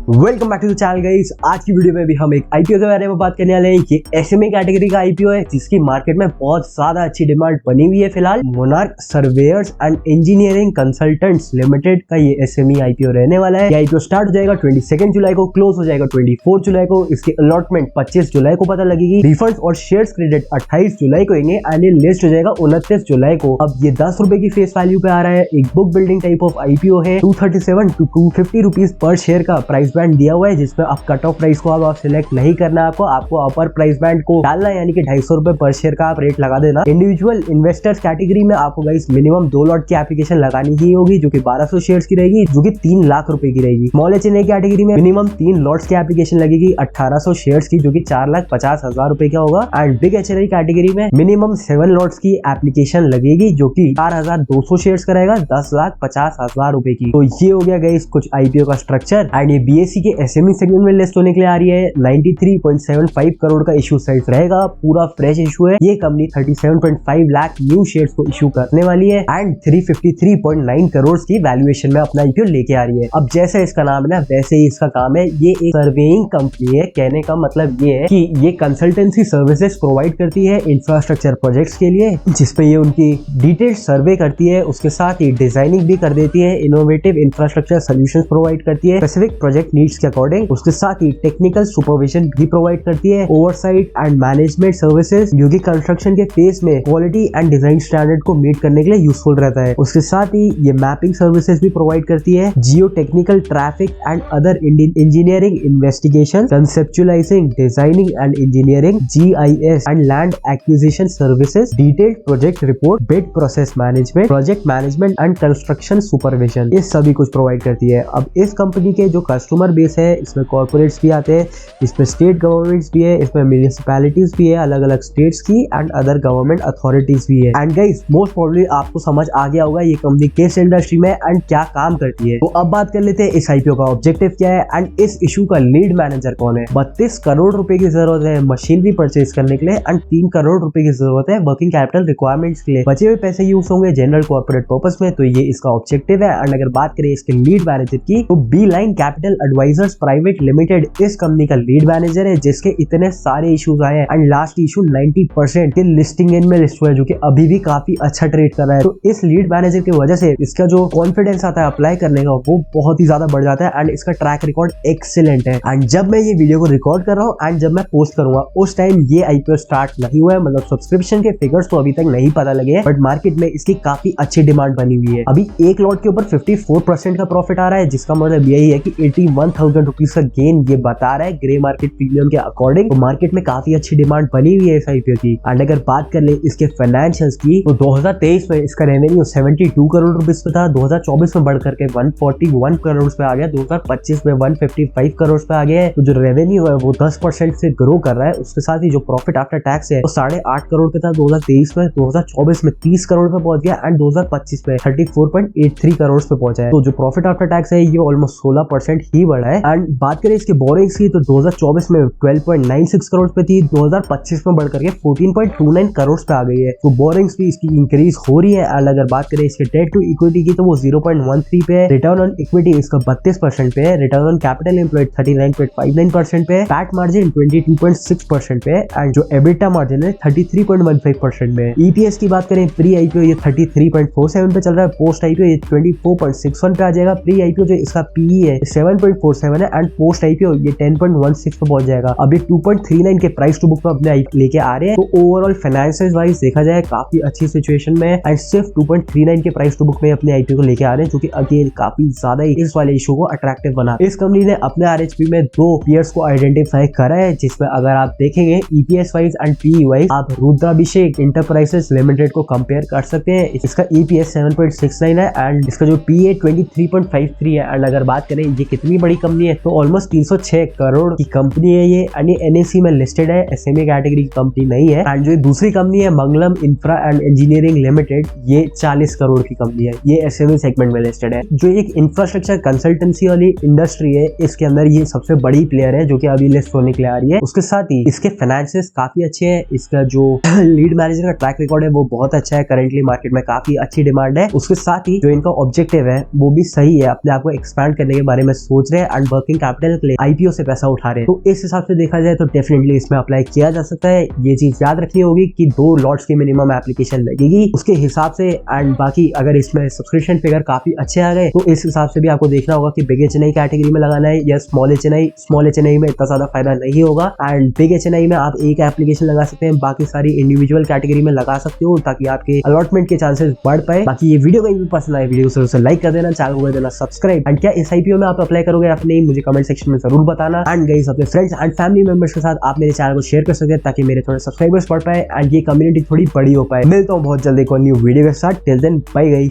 Welcome back to the channel guys. आज की video में भी हम एक आईपीओ के बारे में बात करने वाले हैं। ये एसएमई कैटेगरी का आईपीओ है जिसकी मार्केट में बहुत ज्यादा अच्छी डिमांड बनी हुई है। फिलहाल monarch surveyor's and engineering consultants limited का ये एसएमई आईपीओ रहने वाला है। ये आईपीओ स्टार्ट हो जाएगा 22 जुलाई को, क्लोज हो जाएगा 24 जुलाई को। इसकी अलॉटमेंट 25 जुलाई को पता लगेगी। रिफंड्स और शेयर्स क्रेडिट 28 जुलाई को होंगे एंड ये लिस्ट हो जाएगा 29 जुलाई को। अब ये 10 रुपए की फेस वैल्यू पे आ रहा है। एक book building type of IPO है। 237 to 250 रुपीज पर शेयर का प्राइस बैंड दिया हुआ है, जिसमें आप कट ऑफ प्राइस को आप सिलेक्ट नहीं करना। आपको अपर प्राइस बैंड को डालना है, यानी कि 250 रुपए पर शेयर का आप रेट लगा देना। इंडिविजुअल इन्वेस्टर्स कैटेगरी में आपको गाइस मिनिमम 2 लॉट की एप्लीकेशन लगानी ही होगी, जो कि 1200 शेयर्स की रहेगी, जो कि 3 लाख रुपए की रहेगी। स्मॉल एचएनआई कैटेगरी में मिनिमम 3 लॉट्स की एप्लीकेशन लगेगी 1800 शेयर्स की, जो कि 4,50,000 रुपए का होगा। एंड बिग एचएनआई कैटेगरी में मिनिमम 7 लॉट्स की एप्लीकेशन लगेगी, जो कि 4200 शेयर्स का रहेगा 10,50,000 रुपए की। तो ये हो गया गाइस कुछ आईपीओ का स्ट्रक्चर। एंड ये बीएसई के एसएमई सेगमेंट में लिस्ट होने के लिए आ रही है। 93.75 करोड़ का इशू साइज रहेगा, पूरा फ्रेश इशू है। ये कंपनी 37.5 लाख न्यू शेयर्स को इशू करने वाली है एंड 353.9 करोड़ की वैल्यूएशन में अपना आईपीओ लेके आ रही है। अब जैसे इसका नाम है ना, वैसे ही इसका काम है। ये एक सर्वेइंग कंपनी है। कहने का मतलब ये है कि ये कंसल्टेंसी सर्विसेज प्रोवाइड करती है इंफ्रास्ट्रक्चर प्रोजेक्ट्स के लिए, जिसपे ये उनकी डिटेल्ड सर्वे करती है। उसके साथ ही डिजाइनिंग भी कर देती है, इनोवेटिव इंफ्रास्ट्रक्चर सोल्यूशंस प्रोवाइड करती है स्पेसिफिक प्रोजेक्ट नीड्स के अकॉर्डिंग। उसके साथ ही टेक्निकल सुपरविजन भी प्रोवाइड करती है, ओवरसाइट एंड मैनेजमेंट सर्विसेज, जो कि कंस्ट्रक्शन के फेज में क्वालिटी एंड डिजाइन स्टैंडर्ड को मीट करने के लिए यूजफुल रहता है। उसके साथ ही ये मैपिंग सर्विसेज भी प्रोवाइड करती है, जियो technical traffic and other engineering investigation, conceptualising, designing and engineering, GIS and land acquisition services, detailed project report, bid process management, project management and construction supervision, ये सभी कुछ प्रोवाइड करती है। अब इस कंपनी के जो कस्टमर बेस है, इसमें कॉर्पोरेट्स भी आते हैं, इसमें स्टेट गवर्नमेंट्स भी है, इसमें म्युनिसिपैलिटीज भी है, अलग अलग स्टेट्स की एंड अदर गवर्नमेंट अथॉरिटीज भी है। एंड गाइस मोस्ट प्रोबेबली आपको समझ आ गया होगा ये कंपनी किस इंडस्ट्री में एंड क्या काम करती है। तो अब बात कर लेते हैं इस आईपीओ का ऑब्जेक्टिव क्या है एंड इस इशू का लीड मैनेजर कौन है। 32 करोड़ रुपए की जरूरत है मशीनरी परचेज करने के लिए एंड 3 करोड़ रुपए की जरूरत है वर्किंग कैपिटल रिक्वायरमेंट्स के लिए। बचे हुए पैसे यूज होंगे जनरल कॉर्पोरेट पर्पस में, तो ये इसका ऑब्जेक्टिव है। एंड अगर बात करें इसके लीड मैनेजर की, तो Beeline Capital Advisors Private Limited इस कंपनी का लीड मैनेजर है, जिसके इतने सारे इश्यूज आए हैं एंड लास्ट इशू 90% के लिस्टिंग इन में लिस्ट हुआ है, जो कि अभी भी काफी अच्छा ट्रेड कर रहा है। तो इस लीड मैनेजर की वजह से इसका जो कॉन्फिडेंस आता है अप्लाई करने का, वो बहुत ही ज्यादा बढ़ जाता है एंड इसका ट्रैक रिकॉर्ड एक्सीलेंट है। एंड जब मैं ये वीडियो को रिकॉर्ड कर रहा हूँ एंड जब मैं पोस्ट करूंगा उस टाइम ये आईपीओ स्टार्ट नहीं हुआ है, मतलब सब्सक्रिप्शन के फिगर्स तो अभी तक नहीं पता लगे हैं, बट मार्केट में इसकी काफी अच्छी डिमांड बनी हुई है। अभी एक लॉट के ऊपर 54% का प्रॉफिट आ रहा है, जिसका मतलब यही है कि 81,000 रुपीज का गेन ये बता रहा है ग्रे मार्केट प्रीमियम के अकॉर्डिंग। तो मार्केट में काफी अच्छी डिमांड बनी हुई है इस आईपीओ की। एंड अगर बात कर ले इसके फाइनेंशियल्स की, तो 2023 में इसका रेवेन्यू 72 करोड़ रुपीज पे था, 2024 में बढ़कर के 141 करोड़ पे आ गया, 2025 में 155 करोड़ पे आ गया है। तो जो रेवेन्यू है वो 10% से ग्रो कर रहा है। उसके साथ ही जो प्रॉफिट आफ्टर टैक्स है वो 8.5 करोड़ पे था 2023 में, 2024 में 30 करोड़ पे पहुंच गया एंड 2025 में 34.83 करोड़ पे पहुंचा है। तो जो प्रॉफिट आफ्टर टैक्स है ये ऑलमोस्ट 16% ही बढ़ा है। एंड बात करें इसके बोरिंग्स की, तो 2024 में 12.96 करोड़ पे थी, 2025 में बढ़कर के 14.29 करोड़ पे आ गई है। तो बोरिंग्स भी इसकी इंक्रीज हो रही है। एंड अगर बात करें इसके डेट टू इक्विटी की, तो वो 0.13 पे है, रिटर्न ऑन इक्विटी इसका 32% पे है, रिटर्न ऑन कैपिटल एम्प्लॉयड 39.59% पे है, पैट मार्जिन 22.6% पे है एंड जो एबिटा मार्जिन है 33.15% में है। ईपीएस की बात करें प्री आईपीओ ये 33.47 पे चल रहा है, पोस्ट आईपीओ ये 24.61 पे आ जाएगा। प्री आईपीओ जो इसका पीई है 7.47 है एंड पोस्ट आईपीओ ये 10.16 पे पहुंच जाएगा। अभी 2.39 के प्राइस टू बुक में अपने लेके आ रहे हैं। तो ओवरऑल फाइनेंशियल वाइज देखा जाए काफी अच्छी सिचुएशन में एंड सिर्फ 2.39 के प्राइस टू बुक में अपने आईपीओ को लेके आ रहे हैं, जो कि अगेन काफी ज्यादा इस वाले इशू को अट्रैक्टिव बना। इस कंपनी ने अपने आरएचपी में 2 पीयर्स को आइडेंटिफाई करा है, जिसमें अगर आप देखेंगे EPS wise and PE wise, आप रुद्राभिषेक इंटरप्राइजेस लिमिटेड को कंपेयर कर सकते हैं। इसका ईपीएस 7.69 है एंड इसका जो पीए 23.53 है। एंड अगर बात करें ये कितनी बड़ी कंपनी है, तो ऑलमोस्ट 306 करोड़ की कंपनी है ये एनएससी में लिस्टेड है, एसएमई कैटेगरी की कंपनी नहीं है। एंड जो दूसरी कंपनी है मंगलम इंफ्रा एंड इंजीनियरिंग लिमिटेड, ये 40 करोड़ की कंपनी है, ये एसएमई सेगमेंट में लिस्टेड है। जो एक इंफ्रास्ट्रक्चर कंसल्टेंसी वाली इंडस्ट्री है, इसके अंदर ये सबसे बड़ी प्लेयर है, जो कि अभी लिस्ट होने के लिए आ रही है। उसके साथ ही इसके फाइनेंसेस काफी अच्छे हैं। इसका जो लीड मैनेजर का ट्रैक रिकॉर्ड है वो बहुत अच्छा है, करेंटली मार्केट में काफी अच्छी डिमांड है। उसके साथ ही जो इनका ऑब्जेक्टिव है वो भी सही है, अपने आप को एक्सपैंड करने के बारे में सोच रहे रहे हैं एंड वर्किंग कैपिटल के लिए आईपीओ से पैसा उठा रहे हैं। तो इस हिसाब से देखा जाए तो डेफिनेटली इसमें अप्लाई किया जा सकता है। ये चीज याद रखनी होगी कि 2 लॉट्स की मिनिमम एप्लीकेशन लगेगी उसके हिसाब से। एंड बाकी अगर इसमें सब्सक्रिप्शन फिगर काफी अच्छे आ गए तो इस हिसाब से भी आपको देखना होगा कि बिग एचएनआई कैटेगरी में लगाना है या स्मॉल एचएनआई में इतना ज्यादा फायदा नहीं होगा। एंड बिग एचएनआई में आप एक एप्लीकेशन लगा सकते हैं, बाकी सारी इंडिविजुअल कैटेगरी में लगा सकते हो ताकि आपके अलॉटमेंट के चांसेस बढ़ पाए। बाकी ये वीडियो कहीं भी पसंद आए वीडियो को लाइक कर देना, चैनल को कर देना सब्सक्राइब। एंड क्या इस आईपीओ में आप अप्लाई करोगे या नहीं मुझे कमेंट सेक्शन में जरूर बताना। एंड गाइस अपने फ्रेंड्स एंड फैमिली मेंबर्स के साथ आप मेरे चैनल को शेयर कर सकते हैं ताकि मेरे थोड़े सब्सक्राइबर्स बढ़ पाए एंड ये कम्युनिटी थोड़ी बड़ी हो पाए। मिलता हूँ बहुत जल्दी एक न्यू वीडियो के साथ। Till then bye guys.